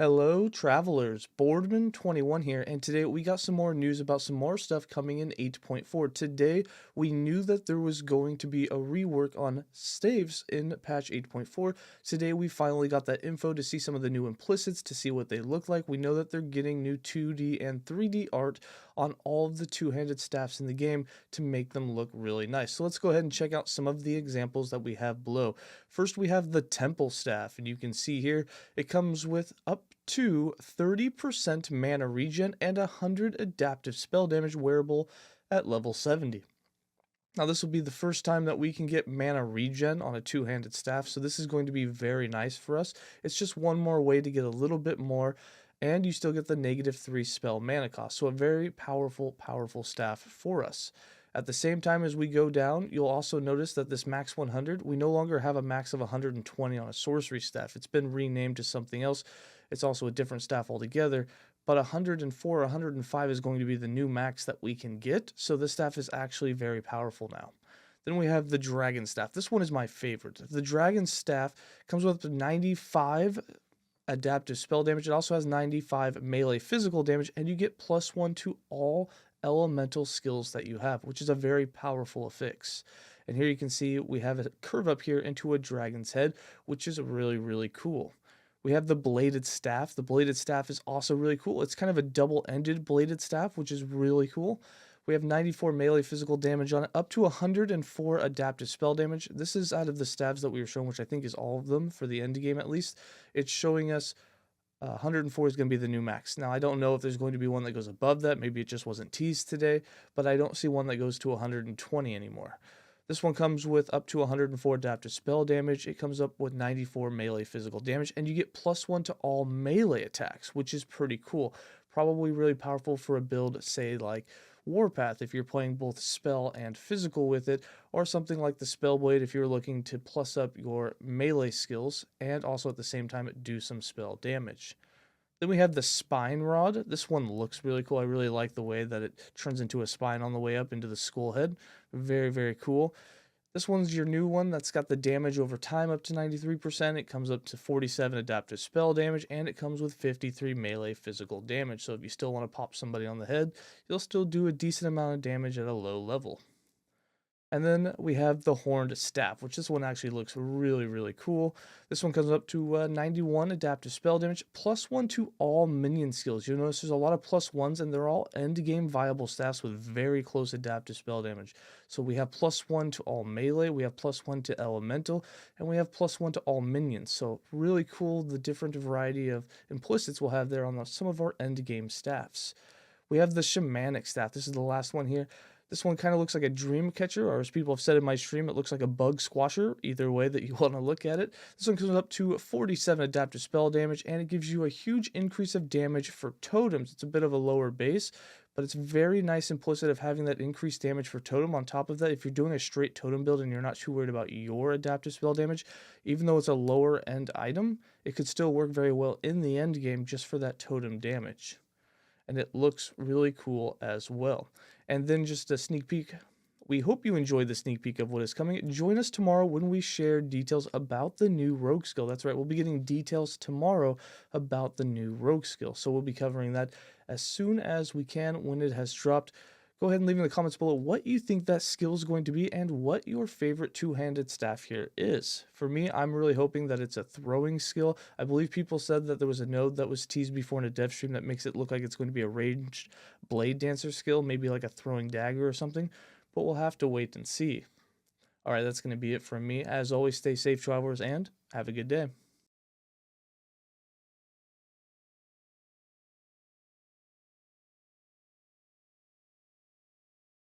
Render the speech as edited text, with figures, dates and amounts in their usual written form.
Hello, travelers. Boardman21 here, and today we got some more news about some more stuff coming in 8.4. Today, we knew that there was going to be a rework on staves in patch 8.4. Today, we finally got that info to see some of the new implicits, to see what they look like. We know that they're getting new 2D and 3D art on all of the two-handed staffs in the game to make them look really nice. So let's go ahead and check out some of the examples that we have below. First, we have the temple staff, and you can see here it comes with up to 30% mana regen and 100 adaptive spell damage wearable at level 70. Now this will be the first time that we can get mana regen on a two-handed staff, so this is going to be very nice for us. It's just one more way to get a little bit more, and you still get the -3 spell mana cost, so a very powerful staff for us. At the same time as we go down, you'll also notice that this max 100, we no longer have a max of 120 on a sorcery staff. It's been renamed to something else. It's also a different staff altogether, but 104, 105 is going to be the new max that we can get, so this staff is actually very powerful now. Then we have the dragon staff. This one is my favorite. The dragon staff comes with 95 adaptive spell damage. It also has 95 melee physical damage, and you get +1 to all elemental skills that you have, which is a very powerful affix. And here you can see we have a curve up here into a dragon's head, which is really cool. We have the bladed staff. The bladed staff is also really cool. It's kind of a double-ended bladed staff, which is really cool. We have 94 melee physical damage on it, up to 104 adaptive spell damage. This is out of the staffs that we were shown, which I think is all of them for the end game at least. It's showing us 104 is going to be the new max. Now, I don't know if there's going to be one that goes above that. Maybe it just wasn't teased today, but I don't see one that goes to 120 anymore. This one comes with up to 104 adaptive spell damage. It comes up with 94 melee physical damage, and you get +1 to all melee attacks, which is pretty cool. Probably really powerful for a build, say, like Warpath, if you're playing both spell and physical with it, or something like the Spellblade if you're looking to plus up your melee skills, and also at the same time do some spell damage. Then we have the spine rod. This one looks really cool. I really like the way that it turns into a spine on the way up into the skull head. Very cool. This one's your new one that's got the damage over time up to 93%. It comes up to 47 adaptive spell damage, and it comes with 53 melee physical damage. So if you still want to pop somebody on the head, you'll still do a decent amount of damage at a low level. And then we have the horned staff, which this one actually looks really cool. This one comes up to 91 adaptive spell damage, +1 to all minion skills. You'll notice there's a lot of +1s, and they're all end-game viable staffs with very close adaptive spell damage. So we have +1 to all melee, we have +1 to elemental, and we have +1 to all minions. So really cool, the different variety of implicits we'll have there on some of our end-game staffs. We have the Shamanic Staff. This is the last one here. This one kind of looks like a dream catcher, or as people have said in my stream, it looks like a bug squasher, either way that you want to look at it. This one comes up to 47 adaptive spell damage, and it gives you a huge increase of damage for totems. It's a bit of a lower base, but it's very nice implicit of having that increased damage for totem. On top of that, if you're doing a straight totem build and you're not too worried about your adaptive spell damage, even though it's a lower end item, it could still work very well in the end game just for that totem damage. And it looks really cool as well. And then just a sneak peek. We hope you enjoyed the sneak peek of what is coming. Join us tomorrow when we share details about the new rogue skill. That's right, we'll be getting details tomorrow about the new rogue skill. So we'll be covering that as soon as we can when it has dropped. Go ahead and leave in the comments below what you think that skill is going to be and what your favorite two-handed staff here is. For me, I'm really hoping that it's a throwing skill. I believe people said that there was a node that was teased before in a dev stream that makes it look like it's going to be a ranged blade dancer skill, maybe like a throwing dagger or something, but we'll have to wait and see. All right, that's going to be it from me. As always, stay safe, travelers, and have a good day.